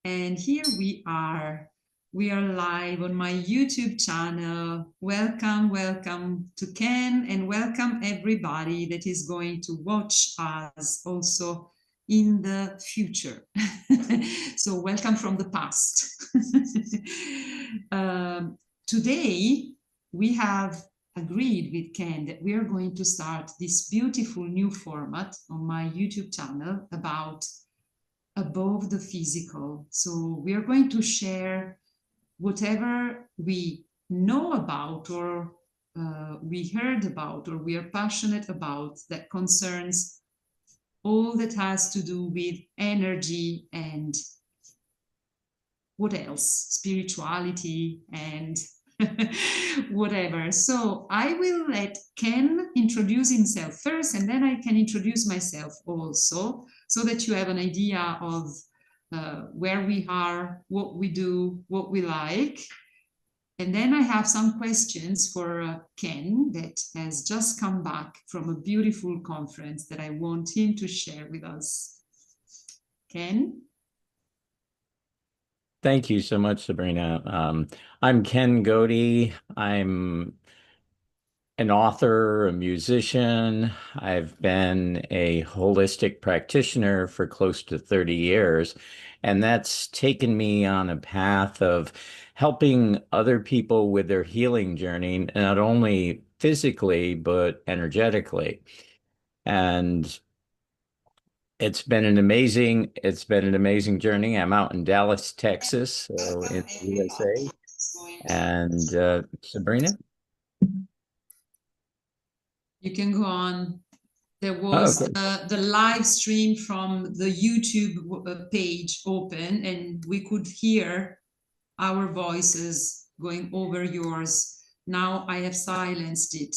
And here we are. We are live on my YouTube channel. Welcome, welcome to Ken, and welcome everybody that is going to watch us also in the future. So welcome from the past. Today, we have agreed with Ken that we are going to start this beautiful new format on my YouTube channel about above the physical. So we are going to share whatever we know about or we heard about or we are passionate about that concerns all that has to do with energy and what else, spirituality and whatever. So I will let Ken introduce himself first, and then I can introduce myself also, so that you have an idea of where we are, what we do, what we like. And then I have some questions for Ken that has just come back from a beautiful conference that I want him to share with us. Ken? Thank you so much, Sabrina. I'm Ken Godey. I'm an author, a musician. I've been a holistic practitioner for close to 30 years, and that's taken me on a path of helping other people with their healing journey, not only physically, but energetically. And it's been an amazing journey. I'm out in Dallas, Texas, so in the USA. And Sabrina? You can go on. There Oh, was okay. the live stream from the YouTube page open, and we could hear our voices going over yours. Now I have silenced it.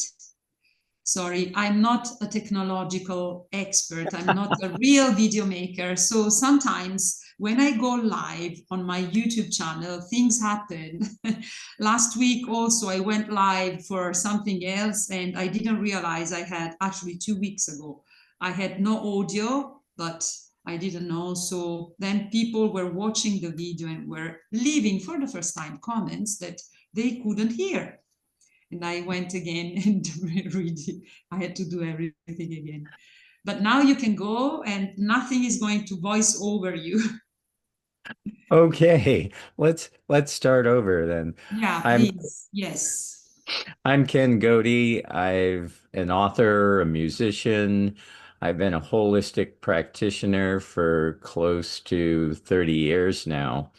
Sorry, I'm not a technological expert. I'm not a real video maker. So sometimes when I go live on my YouTube channel, things happen. Last week also, I went live for something else and I didn't realize I had actually 2 weeks ago. I had no audio, but I didn't know. So then people were watching the video and were leaving for the first time comments that they couldn't hear. And I went again and really, I had to do everything again. But now you can go and nothing is going to voice over you. Okay. Let's start over then. Yeah, I'm please. Yes. I'm Ken Godey. I've an author, a musician. I've been a holistic practitioner for close to 30 years now.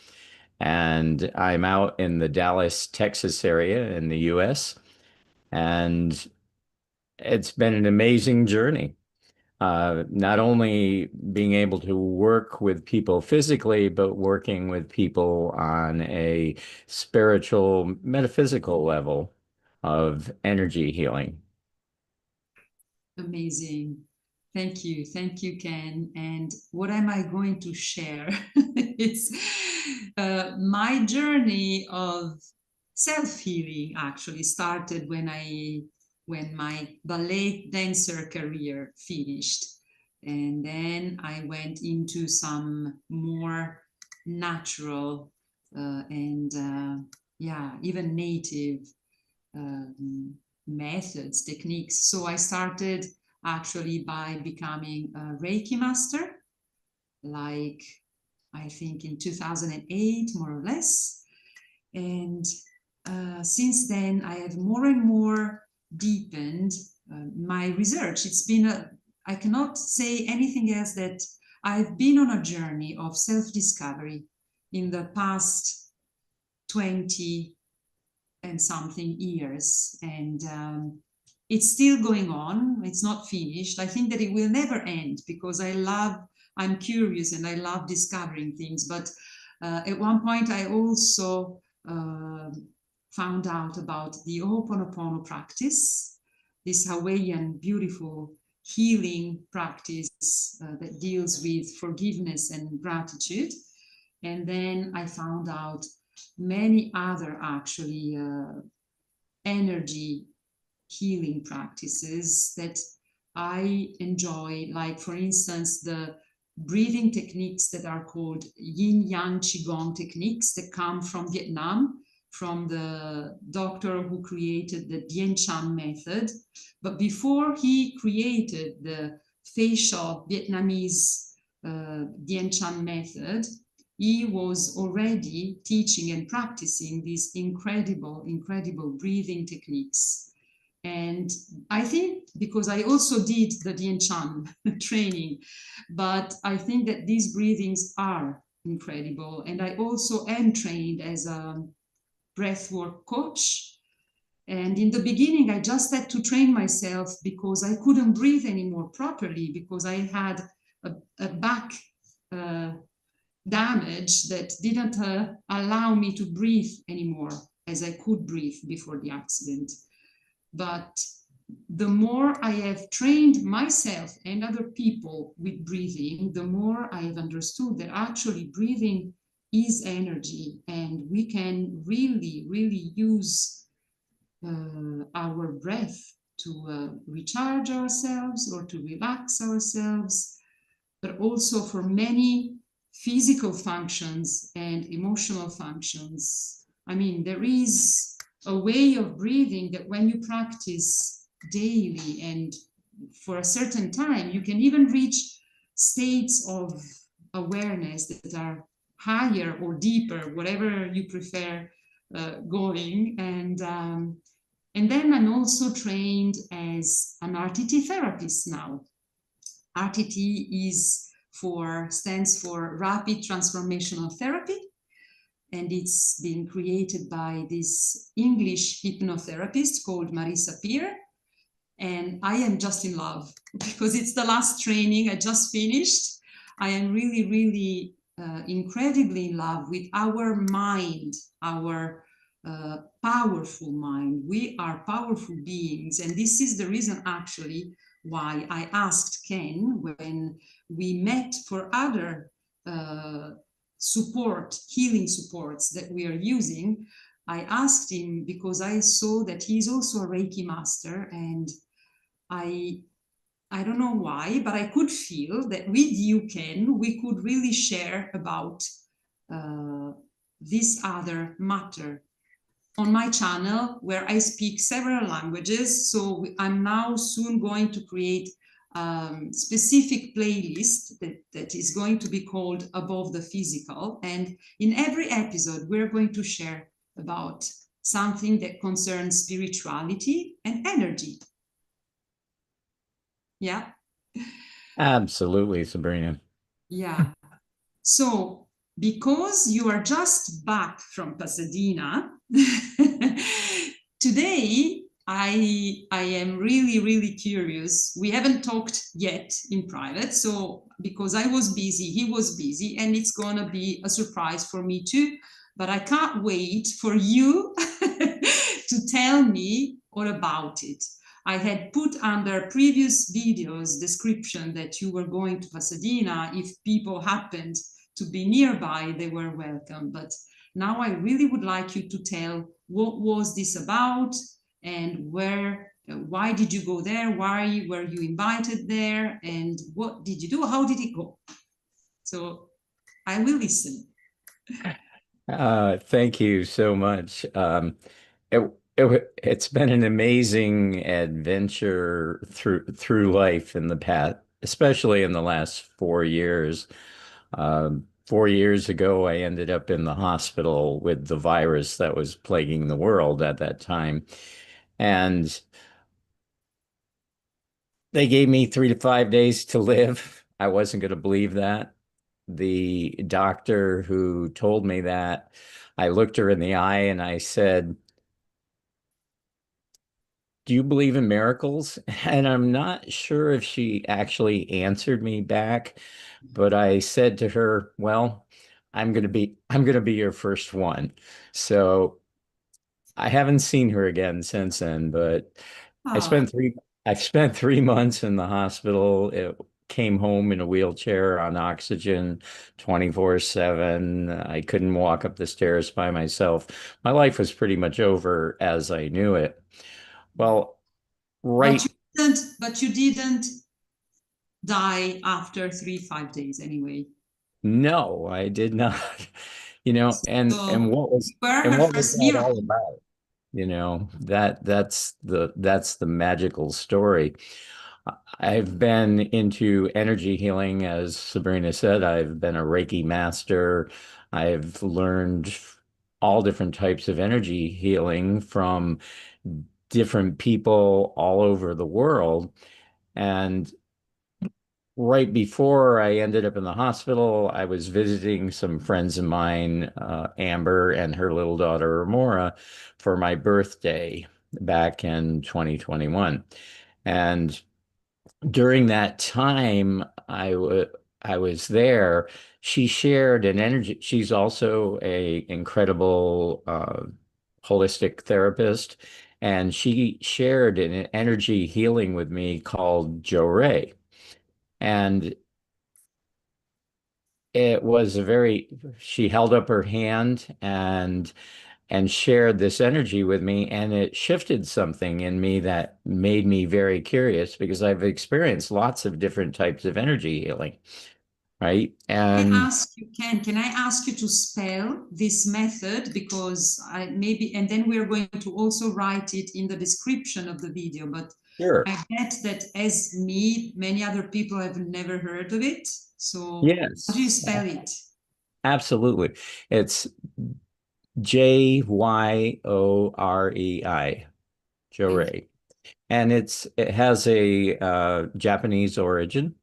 And I'm out in the Dallas, Texas area in the US. And it's been an amazing journey. Not only being able to work with people physically, but working with people on a spiritual, metaphysical level of energy healing. Amazing. Thank you. Thank you, Ken. And what am I going to share? It's my journey of self-healing actually started when my ballet dancer career finished. And then I went into some more natural and even native methods, techniques. So I started actually by becoming a Reiki master, like I think in 2008, more or less. And since then, I have more and more deepened my research. I cannot say anything else that I've been on a journey of self-discovery in the past 20 and something years. And it's still going on. It's not finished. I think that it will never end because I'm curious and I love discovering things. But at one point, I also found out about the Ho'oponopono practice, this Hawaiian beautiful healing practice that deals with forgiveness and gratitude. And then I found out many other actually energy healing practices that I enjoy, like for instance the breathing techniques that are called yin yang qigong techniques that come from Vietnam, from the doctor who created the Dien Chan method. But before he created the facial Vietnamese Dien Chan method, he was already teaching and practicing these incredible breathing techniques. And I think because I also did the Dien Chan training, but I think that these breathings are incredible. And I also am trained as a breathwork coach. And in the beginning, I just had to train myself because I couldn't breathe anymore properly because I had a back damage that didn't allow me to breathe anymore as I could breathe before the accident. But the more I have trained myself and other people with breathing, the more I have understood that actually breathing is energy, and we can really use our breath to recharge ourselves or to relax ourselves, but also for many physical functions and emotional functions. I mean, there is a way of breathing that when you practice daily and for a certain time, you can even reach states of awareness that are higher or deeper, whatever you prefer going. And then I'm also trained as an RTT therapist now. RTT stands for Rapid Transformational Therapy, and it's been created by this English hypnotherapist called Marisa Peer. And I am just in love because it's the last training I just finished. I am really incredibly in love with our mind, our powerful mind. We are powerful beings, and this is the reason actually why I asked Ken when we met for other healing supports that we are using. I asked him because I saw that he's also a Reiki master, and I don't know why, but I could feel that with you, Ken, we could really share about this other matter on my channel, where I speak several languages. So I'm now soon going to create a specific playlist that is going to be called Above the Physical. And in every episode, we're going to share about something that concerns spirituality and energy. Yeah. Absolutely, Sabrina. Yeah. So because you are just back from Pasadena, today I am really curious. We haven't talked yet in private, so because I was busy, he was busy, and it's gonna be a surprise for me too. But I can't wait for you to tell me all about it. I had put under previous videos description that you were going to Pasadena. If people happened to be nearby, they were welcome. But now I really would like you to tell what was this about and why did you go there? Why were you invited there? And what did you do? How did it go? So I will listen. Thank you so much. It's been an amazing adventure through life in the past, especially in the last 4 years. 4 years ago, I ended up in the hospital with the virus that was plaguing the world at that time. And they gave me 3 to 5 days to live. I wasn't going to believe that. The doctor who told me that, I looked her in the eye and I said, "Do you believe in miracles?" And I'm not sure if she actually answered me back, but I said to her, "Well, I'm going to be your first one." So I haven't seen her again since then, but I Oh, spent three I've spent 3 months in the hospital. It came home in a wheelchair on oxygen 24/7. I couldn't walk up the stairs by myself. My life was pretty much over as I knew it. Well, but right. you didn't die after 3, 5 days anyway. No, I did not. And So what was you were and her what was first that all miracle. about? That's the magical story. I've been into energy healing, as Sabrina said. I've been a Reiki master. I've learned all different types of energy healing from different people all over the world. And right before I ended up in the hospital, I was visiting some friends of mine, Amber and her little daughter, Amora, for my birthday back in 2021. And during that time, I was there. She shared an energy. She's also a incredible holistic therapist, and she shared an energy healing with me called Joe Ray. And it was a very, she held up her hand and shared this energy with me, and it shifted something in me that made me very curious because I've experienced lots of different types of energy healing, right? And Can I ask you to spell this method, because I maybe, and then we're going to also write it in the description of the video, but sure, I bet that as me, many other people have never heard of it. So how do you yes, spell it? absolutely. It's Joyrei, Thank you. Joray, and it has a Japanese origin.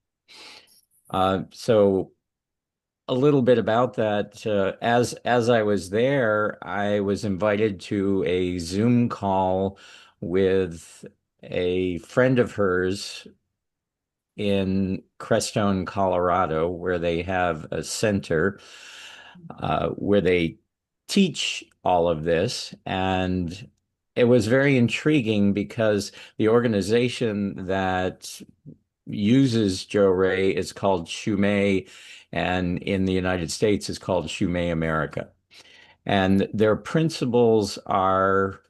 So a little bit about that. As I was there, I was invited to a Zoom call with a friend of hers in Crestone, Colorado, where they have a center where they teach all of this. And it was very intriguing because the organization that uses Joe Ray is called Shumei, and in the United States is called Shumei America. And their principles are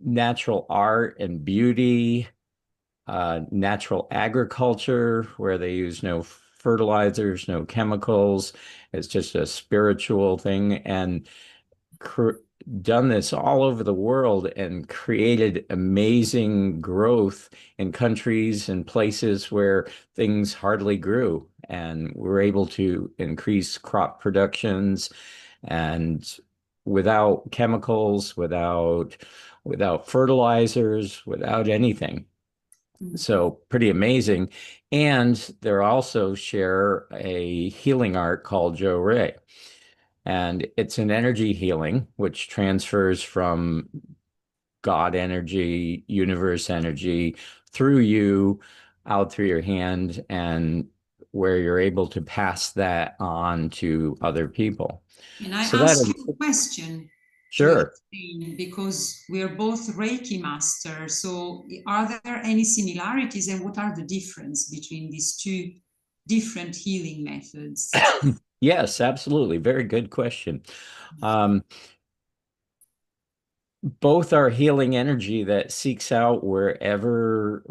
natural art and beauty, natural agriculture, where they use no fertilizers, no chemicals. It's just a spiritual thing. And cr done this all over the world and created amazing growth in countries and places where things hardly grew. And we're able to increase crop productions and without chemicals, without fertilizers, without anything. So pretty amazing. And they also share a healing art called Joe Ray. And it's an energy healing, which transfers from God energy, universe energy through you, out through your hand, and where you're able to pass that on to other people. Can I So that, ask you a question to sure. explain? Because we are both Reiki masters. So are there any similarities, and what are the difference between these two different healing methods? Yes, absolutely. Very good question. Um, both are healing energy that seeks out wherever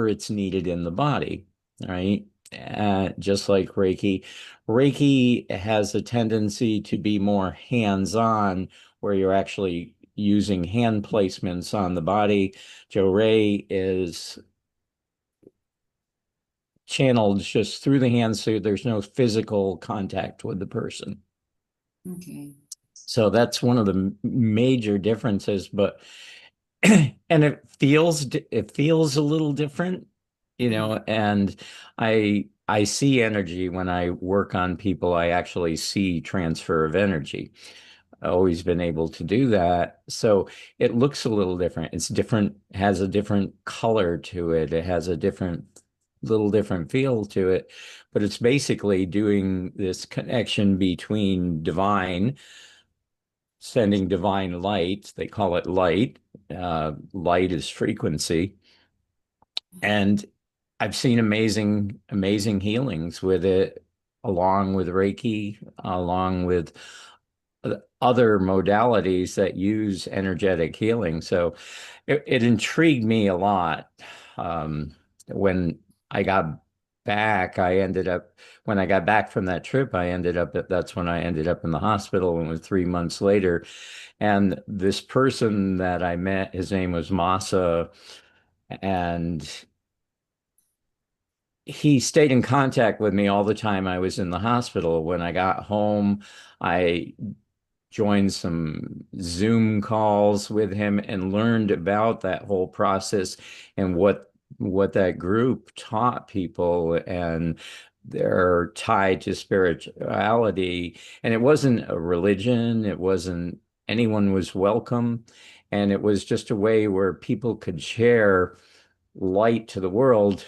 it's needed in the body, right? Just like Reiki has a tendency to be more hands-on, where you're actually using hand placements on the body. Joe Ray is channeled just through the hands, so there's no physical contact with the person. Okay. So that's one of the major differences, but and it feels a little different, Mhm. and I see energy when I work on people. I actually see transfer of energy. I've always been able to do that. So it looks a little different. It's different, has a different color to it. It has a little different feel to it, but it's basically doing this connection between divine, sending divine light. They call it light. Light is frequency. And I've seen amazing, amazing healings with it, along with Reiki, along with other modalities that use energetic healing. So it intrigued me a lot. Um, when I got back, I ended up, when I got back from that trip, that's when I ended up in the hospital, and it was 3 months later. And this person that I met, his name was Masa, and he stayed in contact with me all the time I was in the hospital. When I got home, I joined some Zoom calls with him and learned about that whole process and what that group taught people, and they're tied to spirituality. And it wasn't a religion, it wasn't, anyone was welcome. And it was just a way where people could share light to the world.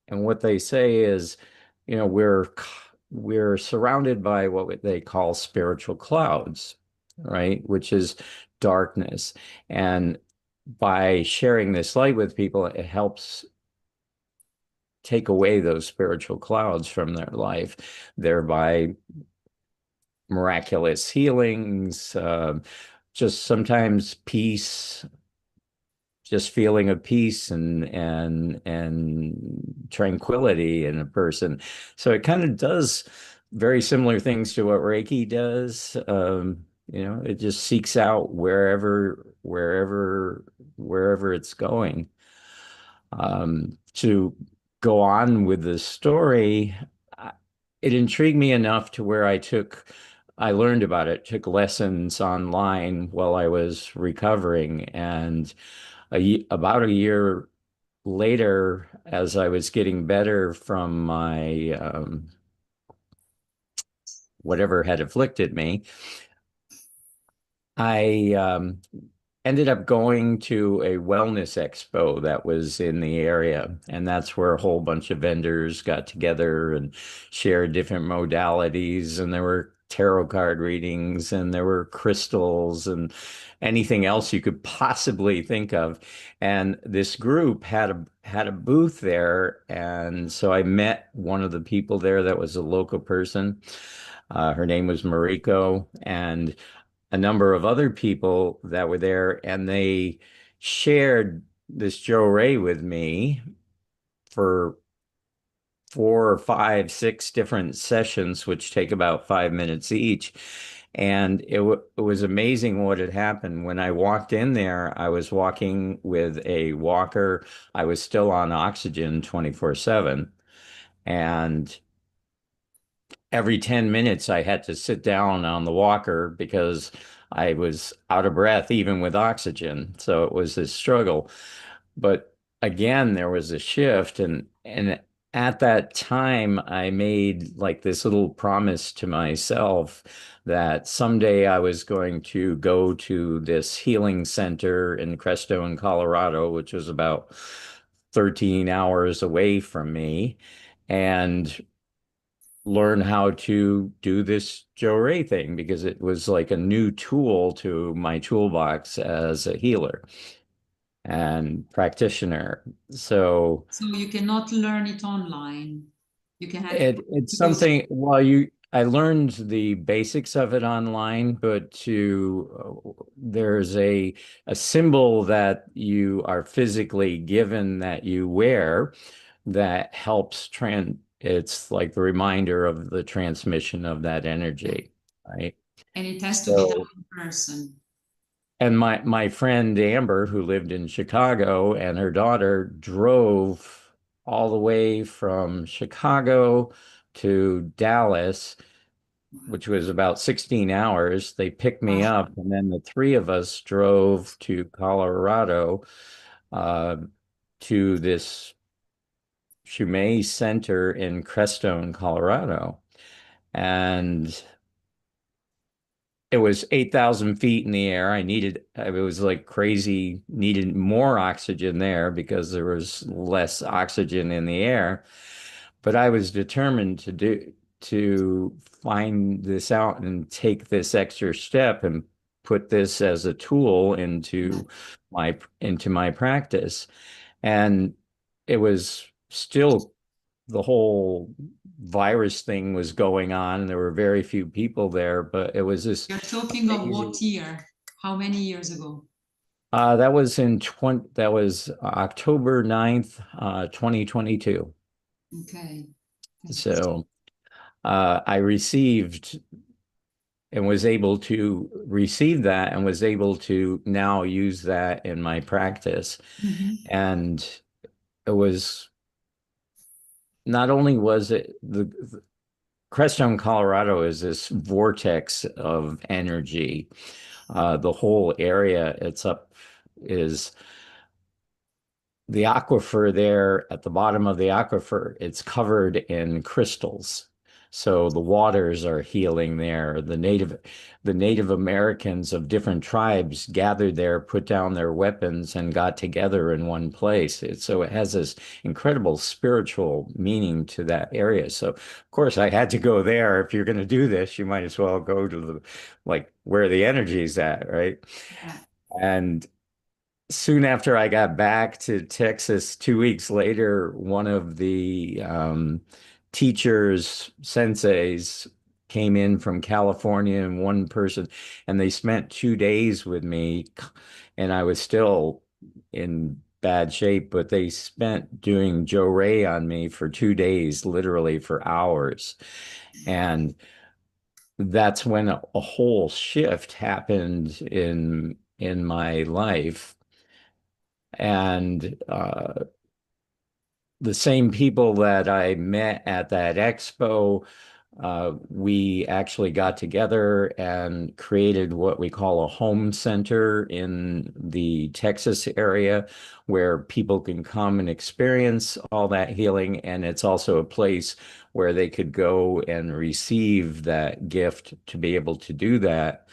And what they say is, we're surrounded by what they call spiritual clouds, right? Which is darkness. And by sharing this light with people, it helps take away those spiritual clouds from their life, thereby miraculous healings, just sometimes peace, just feeling of peace and tranquility in a person. So it kind of does very similar things to what Reiki does. It just seeks out wherever it's going. To go on with the story, it intrigued me enough to where I learned about it, took lessons online while I was recovering, and about a year later, as I was getting better from my whatever had afflicted me, I ended up going to a wellness expo that was in the area. And that's where a whole bunch of vendors got together and shared different modalities. And there were tarot card readings, and there were crystals, and anything else you could possibly think of. And this group had a booth there. And so I met one of the people there that was a local person. Her name was Mariko, and a number of other people that were there, and they shared this Joe Ray with me for 4 or 5, 6 different sessions, which take about 5 minutes each. And it was amazing what had happened. When I walked in there, I was walking with a walker. I was still on oxygen 24/7. And every 10 minutes I had to sit down on the walker because I was out of breath even with oxygen. So it was this struggle. But again, there was a shift, and at that time I made like this little promise to myself that someday I was going to go to this healing center in Crestone, Colorado, which was about 13 hours away from me, and learn how to do this Joe Ray thing, because it was like a new tool to my toolbox as a healer and practitioner. So So you cannot learn it online. You can have it's to go through. something, I learned the basics of it online, but there's a symbol that you are physically given that you wear that helps it's like the reminder of the transmission of that energy, right? And it has to be done So, in person. and my friend Amber, who lived in Chicago, and her daughter drove all the way from Chicago to Dallas, which was about 16 hours. They picked me Wow. up, and then the three of us drove to Colorado, uh, to this Shumei Center in Crestone, Colorado. And it was 8,000 feet in the air. It was like crazy, needed more oxygen there because there was less oxygen in the air. But I was determined to find this out and take this extra step and put this as a tool into my practice. And it was still, the whole virus thing was going on, and there were very few people there, but it was this You're talking of amazing. what year? How many years ago? That was October 9th, 2022. Okay, fantastic. So I received and was able to receive that and was able to now use that in my practice. Mhm. And it was not only was it the Crestone, Colorado is this vortex of energy. The whole area it's up is the aquifer there at the bottom of the aquifer, it's covered in crystals. So the waters are healing there. The Native Americans of different tribes gathered there, put down their weapons, and got together in one place. So it has this incredible spiritual meaning to that area. So of course I had to go there. If you're going to do this, you might as well go to the like where the energy is at, right? Yeah. And soon after I got back to Texas, 2 weeks later, one of the teachers, senseis, came in from California and one person, and they spent 2 days with me, and I was still in bad shape, but they spent doing Joe Ray on me for 2 days, literally for hours. And that's when a whole shift happened in my life and the same people that I met at that expo, we actually got together and created what we call a home center in the Texas area where people can come and experience all that healing. And it's also a place where they could go and receive that gift to be able to do that.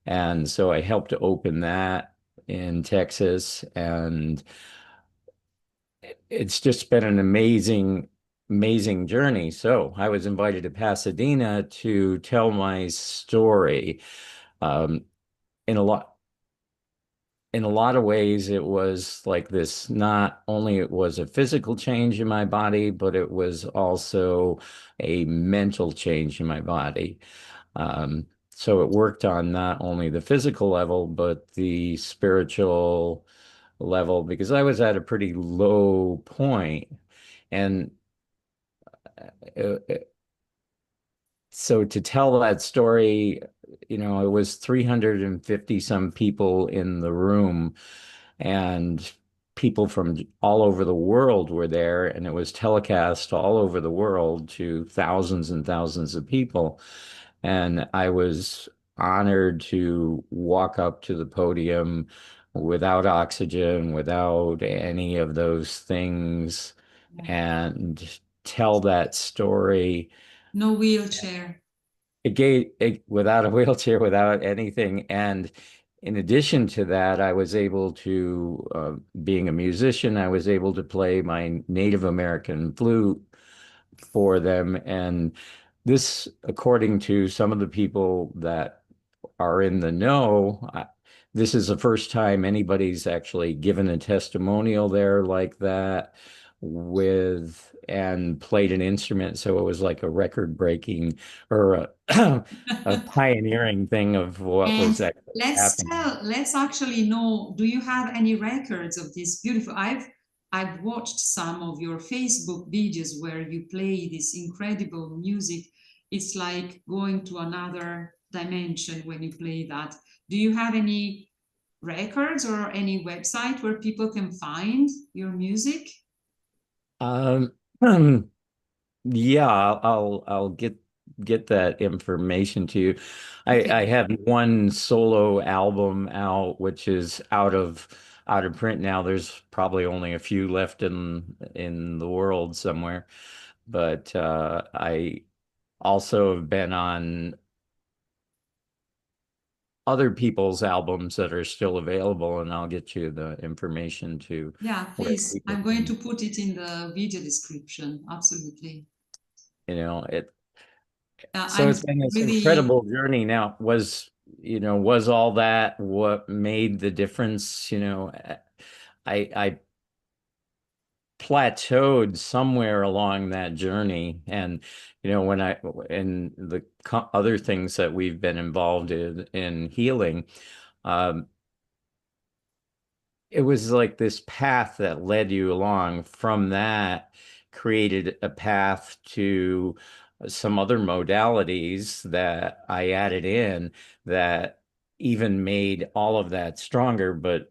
And so I helped to open that in Texas, and it's just been an amazing journey. So I was invited to Pasadena to tell my story. Um, in a lot in a lot of ways, it was like this, not only it was a physical change in my body, but it was also a mental change in my body. So it worked on not only the physical level, but the spiritual level, because I was at a pretty low point. And uh, so to tell that story, it was 350 some people in the room, and people from all over the world were there, and it was telecast all over the world to thousands and thousands of people. And I was honored to walk up to the podium without oxygen, without any of those things, Yeah. and tell that story. No wheelchair. Without a wheelchair, without anything. And in addition to that, I was able to, being a musician, I was able to play my Native American flute for them. And this, according to some of the people that are in the know, this is the first time anybody's actually given a testimonial there like that with and played an instrument. So it was like a record breaking or a pioneering thing of what And was actually happening. let's actually know, do you have any records of this beautiful? I've watched some of your Facebook videos where you play this incredible music. It's like going to another dimension when you play that. Do you have any records or any website where people can find your music? Um, yeah, I'll get that information to you. I Okay. have one solo album out, which is out of print now. There's probably only a few left in the world somewhere. But I also have been on other people's albums that are still available, and I'll get you the information to Yeah, where please. people I'm going to can, put it in the video description. Absolutely. it. So I'm it's been this really, incredible journey. Now, was all that what made the difference? I plateaued somewhere along that journey, and when I and the other things that we've been involved in healing, um, it was like this path that led you along. From that, created a path to some other modalities that I added in that even made all of that stronger. But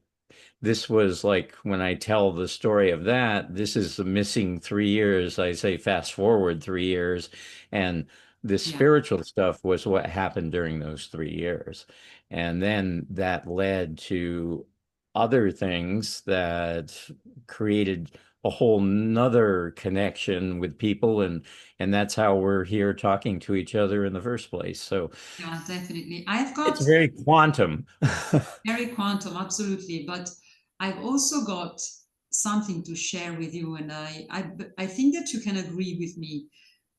this was like, when I tell the story of that, this is the missing 3 years. I say fast forward 3 years, and the Yeah, spiritual stuff was what happened during those 3 years. And then that led to other things that created a whole nother connection with people, and that's how we're here talking to each other in the first place. So yeah, definitely. I've got it's very quantum. very quantum, absolutely. But I've also got something to share with you, and I think that you can agree with me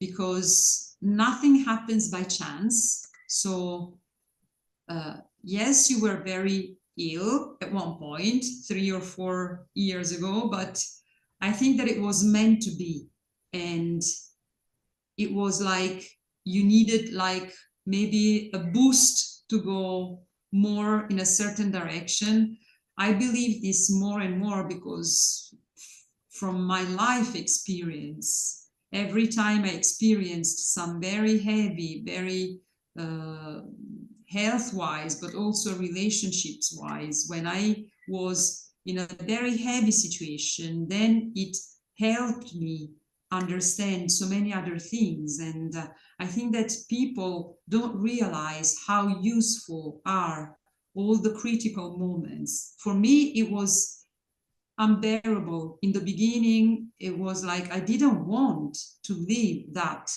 because nothing happens by chance. So yes, you were very ill at one point, 3 or 4 years ago, but I think that it was meant to be. And it was like you needed like maybe a boost to go more in a certain direction. I believe this more and more because from my life experience, every time I experienced some very heavy, very uh, health wise, but also relationships wise, when I was in a very heavy situation, then it helped me understand so many other things. And I think that people don't realize how useful are all the critical moments. For me, it was unbearable. In the beginning, it was like I didn't want to live that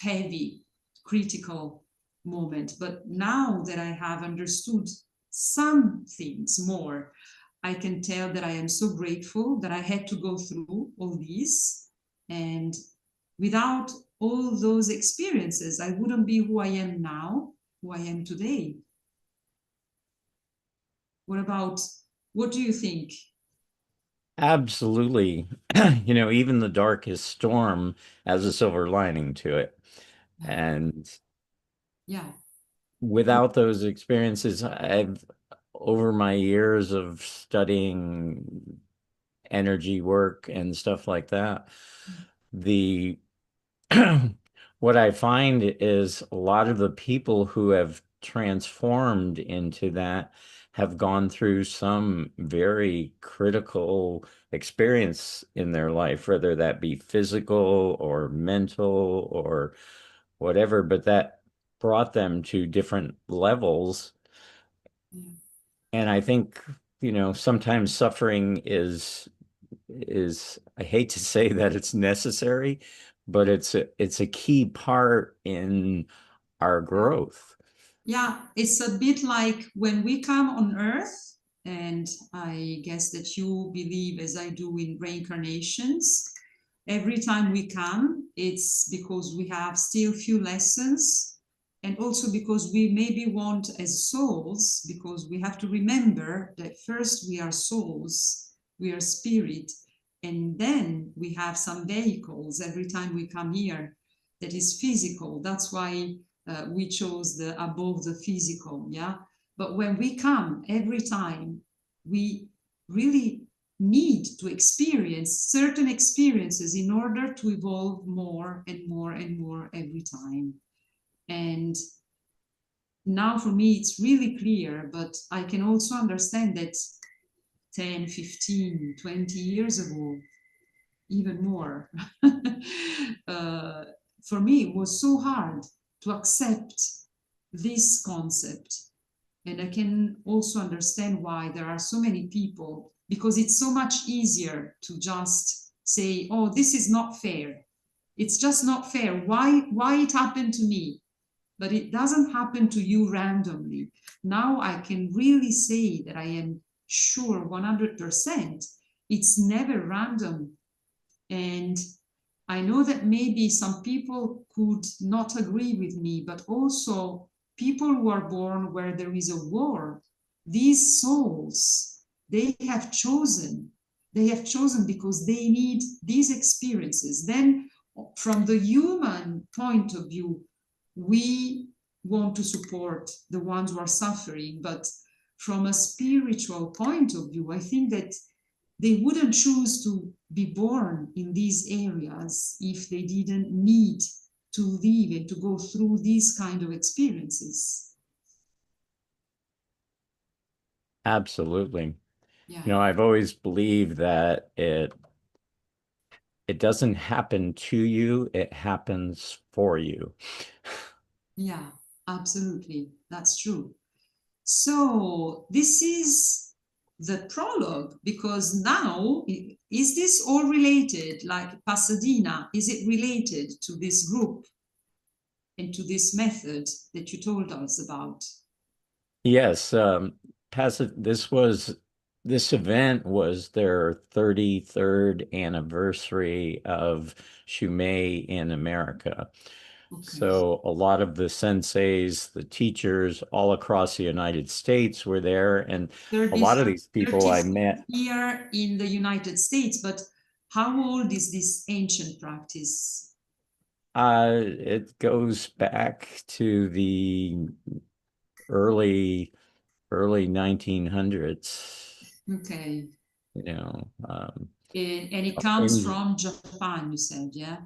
heavy, critical moment. But now that I have understood some things more, I can tell that I am so grateful that I had to go through all these. And without all those experiences, I wouldn't be who I am now, who I am today. What about, what do you think? Absolutely. Even the darkest storm has a silver lining to it. Yeah, And yeah, without those experiences, over my years of studying energy work and stuff like that, the what I find is a lot of the people who have transformed into that have gone through some very critical experience in their life, whether that be physical or mental or whatever, but that brought them to different levels. yeah. And I think, sometimes suffering is I hate to say that it's necessary, but it's a key part in our growth. Yeah, it's a bit like when we come on Earth, and I guess that you believe, as I do, in reincarnations. Every time we come, it's because we have still few lessons, and also because we maybe want as souls, because we have to remember that first we are souls, we are spirit, and then we have some vehicles every time we come here that is physical. That's why we chose the above the physical, yeah. But when we come every time, we really need to experience certain experiences in order to evolve more and more and more every time. And now for me it's really clear, but I can also understand that 10, 15, 20 years ago, even more, uh, for me it was so hard to accept this concept. And I can also understand why there are so many people, because it's so much easier to just say, oh, this is not fair. It's just not fair. Why it happened to me? But it doesn't happen to you randomly. Now I can really say that I am sure 100% it's never random. And I know that maybe some people could not agree with me, but also people who are born where there is a war, these souls, they have chosen. They have chosen because they need these experiences. Then, from the human point of view, we want to support the ones who are suffering, but from a spiritual point of view, I think that they wouldn't choose to be born in these areas if they didn't need to live and to go through these kind of experiences. Absolutely. Yeah, I've always believed that it doesn't happen to you, it happens for you. yeah, absolutely. That's true. So this is the prologue, because now, is this all related? Like Pasadena, is it related to this group and to this method that you told us about? Yes, this event was their 33rd anniversary of Shumei in America. Okay. So a lot of the senseis, the teachers all across the United States were there, and a 30, lot of these people I 30 met. here in the United States, but how old is this ancient practice? It goes back to the early early 1900s, Okay. you know, And it comes in, from Japan, you said, yeah?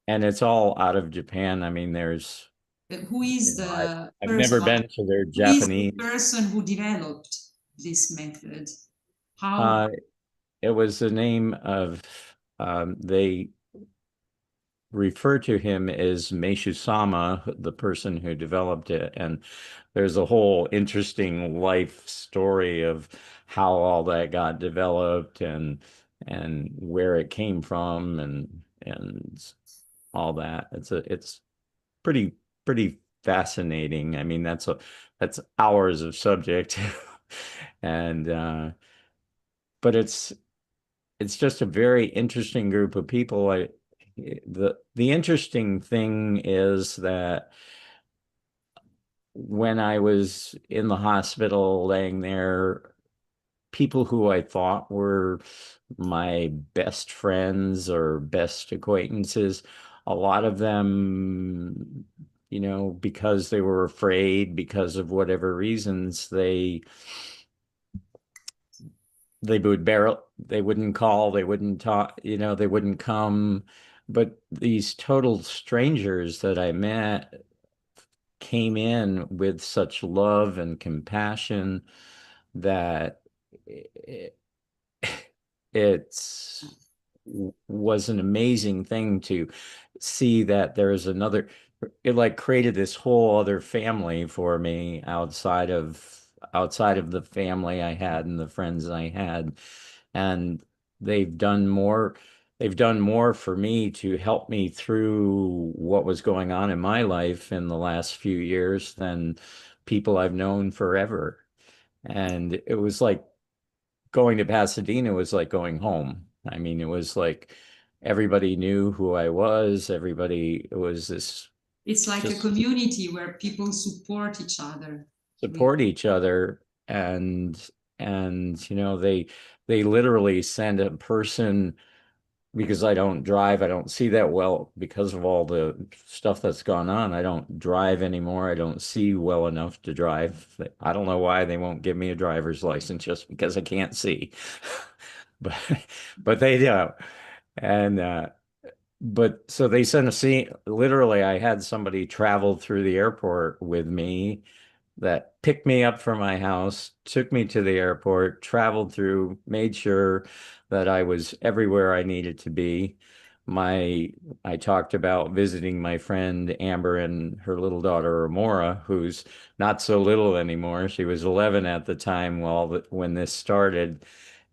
and it's all out of Japan. I mean, Who is I've never been to their who is the Japanese. person who developed this method? How? Uh, it was the name of, they refer to him as Meishu-sama, the person who developed it. And there's a whole interesting life story of how all that got developed and where it came from and all that. It's pretty pretty fascinating. I mean, that's hours of subject. And but it's just a very interesting group of people. The interesting thing is that when I was in the hospital laying there, people who I thought were my best friends or best acquaintances, a lot of them, because they were afraid, because of whatever reasons, they wouldn't call, they wouldn't talk, they wouldn't come. But these total strangers that I met came in with such love and compassion that it, it's was an amazing thing to see that there's another, it like created this whole other family for me outside of the family I had and the friends I had. And they've done more they've done more for me to help me through what was going on in my life in the last few years than people I've known forever. And it was like going to Pasadena was like going home. I mean, it was like everybody knew who I was. Everybody, it was this It's like a just community where people support each other. support each other. And they literally send a person, because I don't drive, I don't see that well because of all the stuff that's gone on. I don't drive anymore. I don't see well enough to drive. I don't know why they won't give me a driver's license, just because I can't see. But but they do. And but so they sent a scene. Literally, I had somebody travel through the airport with me that picked me up from my house, took me to the airport, traveled through, made sure that I was everywhere I needed to be. My, I talked about visiting my friend Amber and her little daughter Amora, who's not so little anymore. She was 11 at the time when this started,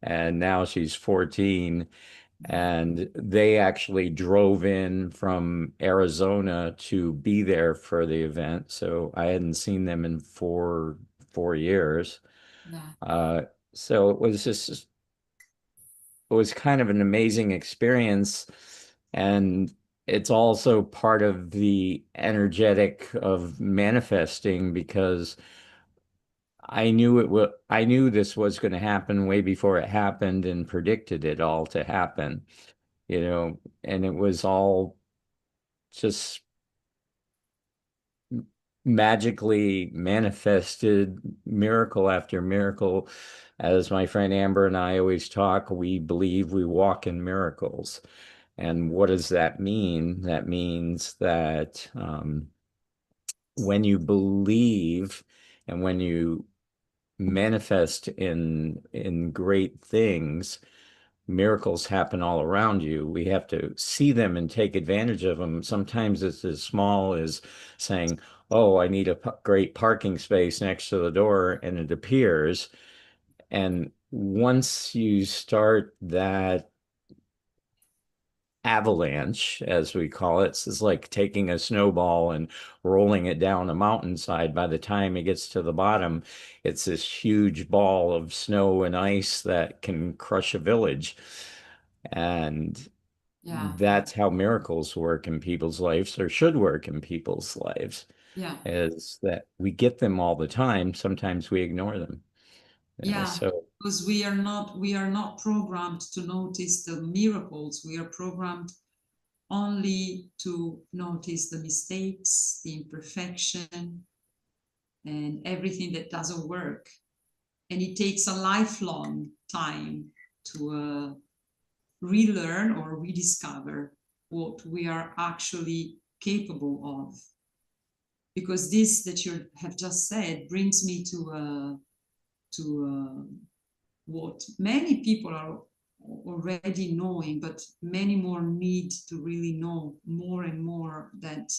and now she's 14. And they actually drove in from Arizona to be there for the event. So I hadn't seen them in four years. Yeah. Uh, so it was kind of an amazing experience. And it's also part of the energetic of manifesting, because I knew this was going to happen way before it happened and predicted it all to happen. And it was all just magically manifested miracle after miracle. As my friend Amber and I always talk, we believe we walk in miracles. And what does that mean? That means that when you believe and when you manifest in great things, miracles happen all around you. We have to see them and take advantage of them. Sometimes it's as small as saying, "Oh, I need a great parking space next to the door," and it appears. And once you start that avalanche, as we call it, it's like taking a snowball and rolling it down a mountainside. By the time it gets to the bottom, it's this huge ball of snow and ice that can crush a village. And Yeah, that's how miracles work in people's lives, or should work in people's lives, yeah, is that we get them all the time. Sometimes we ignore them. yeah. So Because we are not programmed to notice the miracles. We are programmed only to notice the mistakes, the imperfection, and everything that doesn't work. And it takes a lifelong time to relearn or rediscover what we are actually capable of. Because this that you have just said brings me to what many people are already knowing, but many more need to really know more and more, that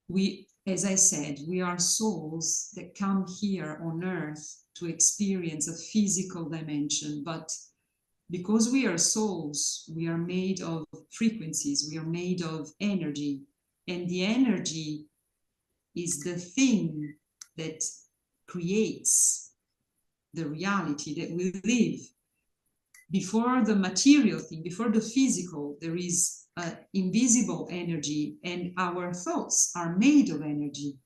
we, as I said, we are souls that come here on earth to experience a physical dimension, but because we are souls, we are made of frequencies, we are made of energy, and the energy is the thing that creates the reality that we live. Before the material thing, before the physical, there is an invisible energy, and our thoughts are made of energy.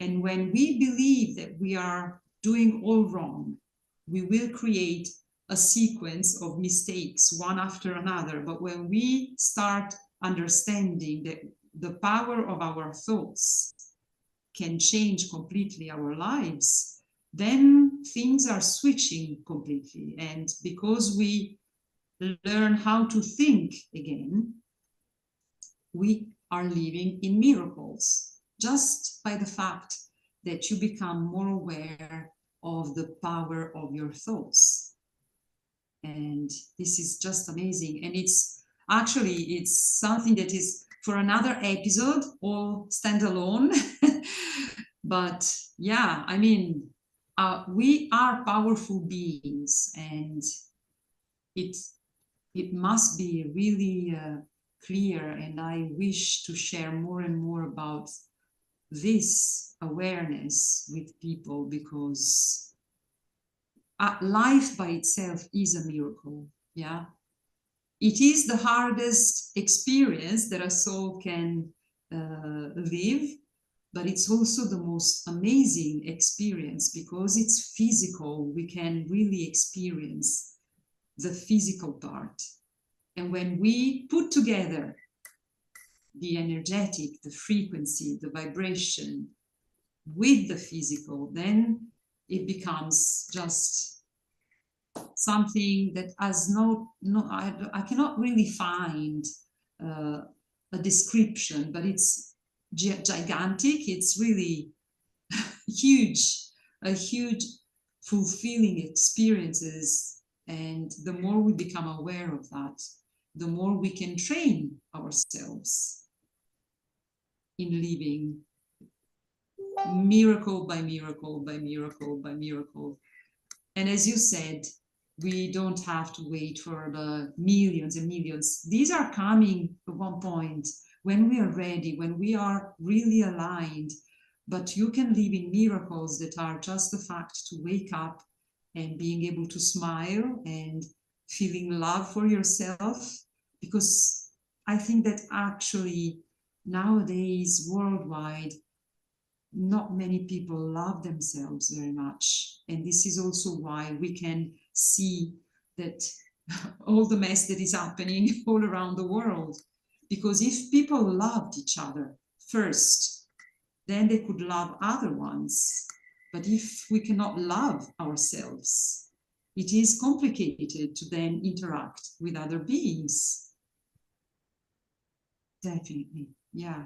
And when we believe that we are doing all wrong, we will create a sequence of mistakes one after another. But when we start understanding that the power of our thoughts can change completely our lives, then things are switching completely. And because we learn how to think again, we are living in miracles just by the fact that you become more aware of the power of your thoughts. And this is just amazing. And it's something that is for another episode, all standalone. But yeah, I mean, we are powerful beings, and it it must be really clear. And I wish to share more and more about this awareness with people, because life by itself is a miracle. Yeah, it is the hardest experience that a soul can live, but it's also the most amazing experience because it's physical. We can really experience the physical part. And when we put together the energetic, the frequency, the vibration with the physical, then it becomes just something that has I cannot really find a description, but it's gigantic. It's really huge, a huge fulfilling experiences. And the more we become aware of that, the more we can train ourselves in living miracle by miracle by miracle by miracle. And as you said, we don't have to wait for the millions and millions. These are coming at one point when we are ready, when we are really aligned. But you can live in miracles that are just the fact to wake up and being able to smile and feeling love for yourself. Because I think that actually nowadays worldwide, not many people love themselves very much. And this is also why we can see that all the mess that is happening all around the world. Because if people loved each other first, then they could love other ones. But if we cannot love ourselves, it is complicated to then interact with other beings. Definitely, yeah.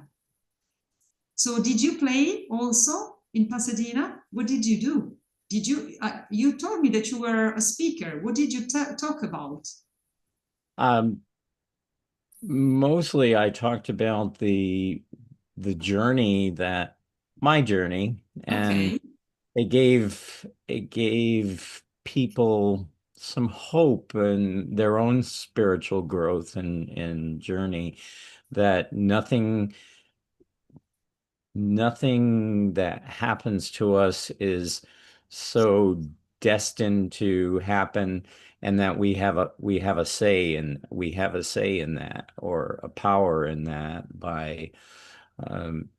So did you play also in Pasadena? What did you do? Did you, you told me that you were a speaker. What did you talk about? Mostly I talked about the journey that my journey, and Okay. it gave people some hope in their own spiritual growth and journey, that nothing that happens to us is so destined to happen, and that we have a say in that, or a power in that, by um,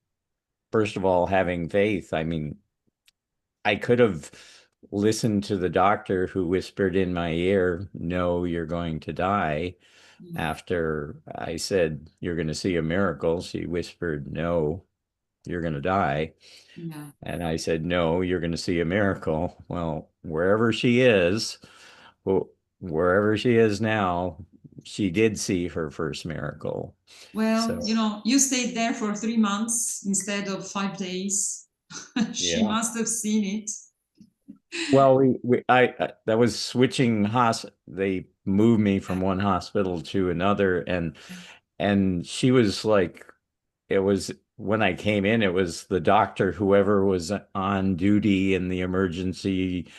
first of all having faith. I mean, I could have listened to the doctor who whispered in my ear, "No, you're going to die." Yeah. After I said, "You're going to see a miracle," she whispered, "No, you're going to die." Yeah. And I said, "No, you're going to see a miracle." Well, wherever she is now, she did see her first miracle. Well, So, you know, you stayed there for 3 months instead of 5 days. She yeah. must have seen it. Well, that was switching they moved me from one hospital to another, and she was like, it was when I came in, it was the doctor, whoever was on duty in the emergency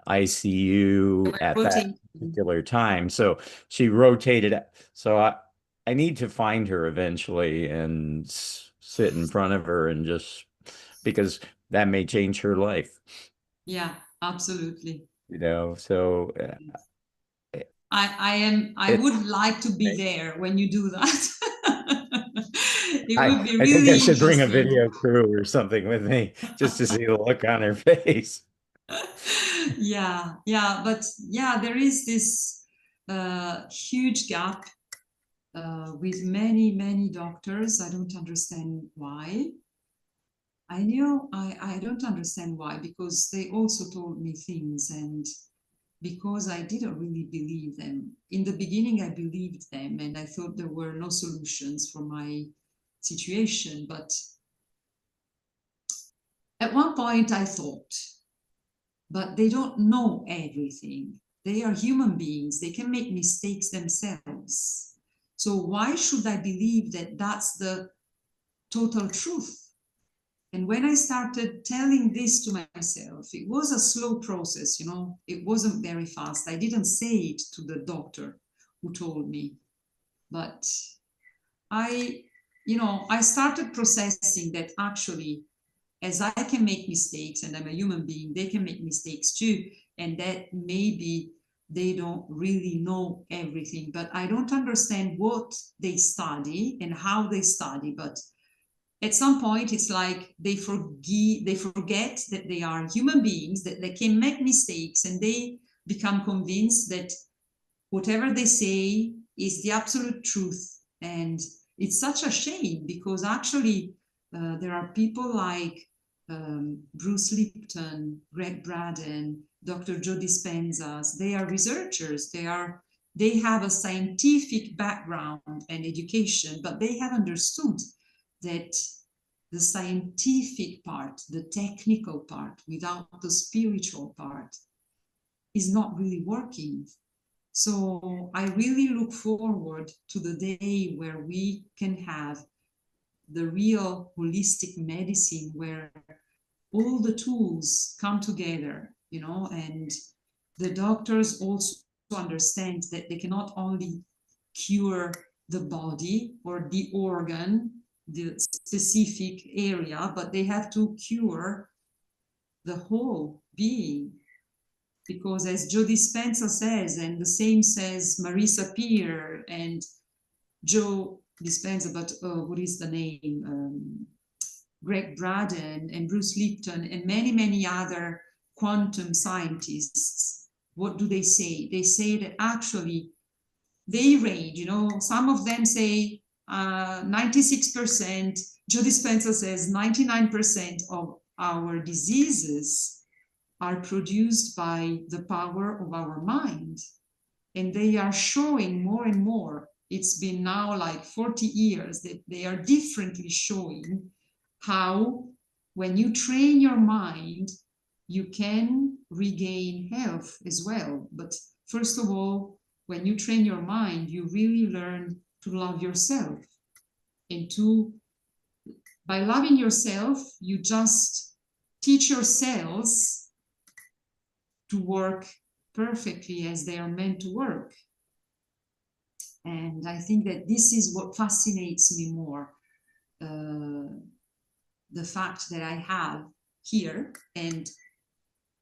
They ICU were at that rotating. particular time. So she rotated. So I need to find her eventually and sit in front of her, and just because that may change her life, Yeah, absolutely. So I it, would like to be there when you do that. It I would be I think I really should bring a interesting. video crew or something with me, just to see the look on her face. Yeah, yeah, but yeah, there is this huge gap with many doctors. I don't understand why. I don't understand why, because they also told me things, and because I didn't really believe them. In the beginning, I believed them and I thought there were no solutions for my situation. But at one point, I thought, but they don't know everything. They are human beings, they can make mistakes themselves. So, why should I believe that that's the total truth? And when I started telling this to myself, it was a slow process, you know, it wasn't very fast. I didn't say it to the doctor who told me, but I, I started processing that actually, as I can make mistakes and I'm a human being, they can make mistakes too. And that maybe they don't really know everything, but I don't understand what they study and how they study. But at some point it's like they forget that they are human beings, that they can make mistakes, and they become convinced that whatever they say is the absolute truth. And it's such a shame, because actually there are people like Bruce Lipton, Greg Braden, Dr. Joe Dispenza. They are researchers, they have a scientific background and education, but they have understood that the scientific part, the technical part, without the spiritual part, is not really working. So I really look forward to the day where we can have the real holistic medicine, where all the tools come together, and the doctors also understand that they cannot only cure the body or the organ, the specific area, but they have to cure the whole being. Because as Joe Dispenza says, and the same says Marisa Peer and Joe Dispenza, but what is the name? Greg Braden and Bruce Lipton and many other quantum scientists. What do they say? They say that actually they range, some of them say 96% Joe Dispenza says 99% of our diseases are produced by the power of our mind. And they are showing more and more. It's been now like 40 years that they are differently showing how when you train your mind, you can regain health as well. But first of all, when you train your mind, you really learn to love yourself. And by loving yourself, you just teach your cells to work perfectly as they are meant to work. And I think that this is what fascinates me more, the fact that I have here, and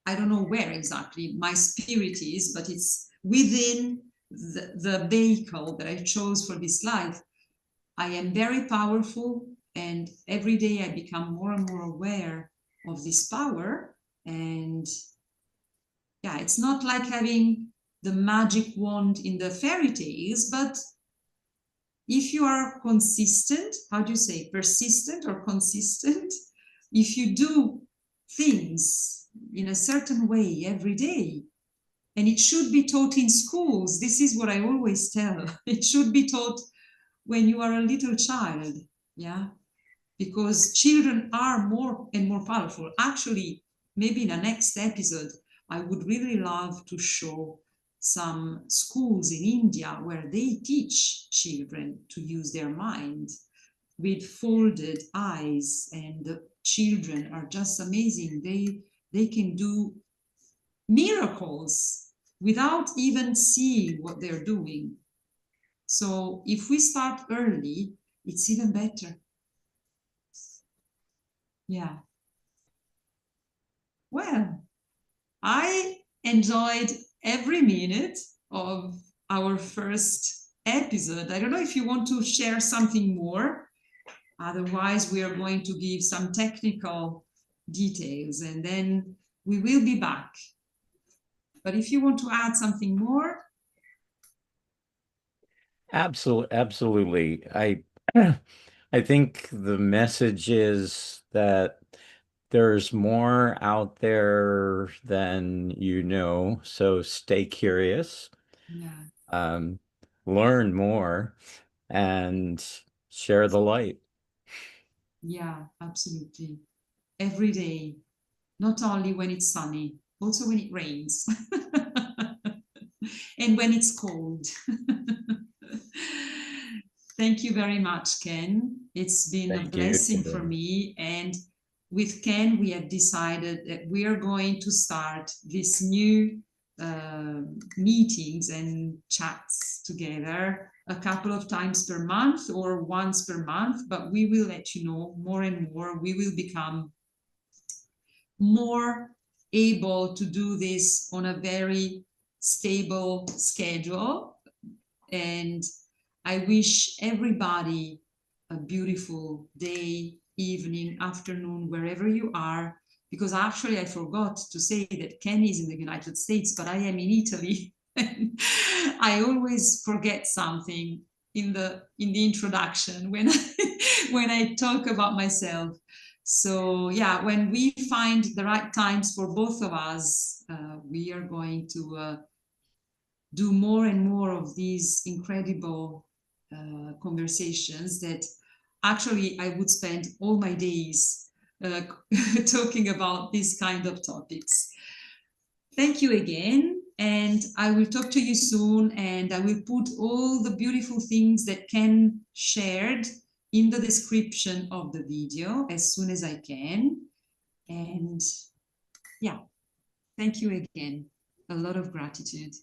I don't know where exactly my spirit is, but it's within the vehicle that I chose for this life. I am very powerful, and every day I become more and more aware of this power. And yeah, it's not like having the magic wand in the fairy tales, but if you are consistent, how do you say, persistent or consistent? If you do things in a certain way every day, and it should be taught in schools. This is what I always tell. It should be taught when you are a little child, yeah? Because children are more and more powerful. Actually, maybe in the next episode, I would really love to show some schools in India where they teach children to use their mind with folded eyes, and the children are just amazing. They can do miracles without even seeing what they're doing. So if we start early, it's even better. Yeah. Well, I enjoyed every minute of our first episode. I don't know if you want to share something more. Otherwise, we are going to give some technical details and then we will be back. But if you want to add something more. Absolutely. I think the message is that there's more out there than you know, so stay curious. Yeah. Learn more and share the light. Yeah, absolutely. Every day, not only when it's sunny, also when it rains and when it's cold. Thank you very much, Ken. It's been a Thank you. blessing for me. And with Ken, we have decided that we are going to start this new meetings and chats together a couple of times per month or once per month, but we will let you know more and more. We will become more able to do this on a very stable schedule. And I wish everybody a beautiful day, evening, afternoon, wherever you are, because actually I forgot to say that Ken is in the United States, but I am in Italy. I always forget something in the introduction when when I talk about myself. So yeah, when we find the right times for both of us, we are going to do more and more of these incredible conversations that actually I would spend all my days talking about these kind of topics. Thank you again, and I will talk to you soon, and I will put all the beautiful things that Ken shared in the description of the video as soon as I can. And yeah, thank you again. A lot of gratitude.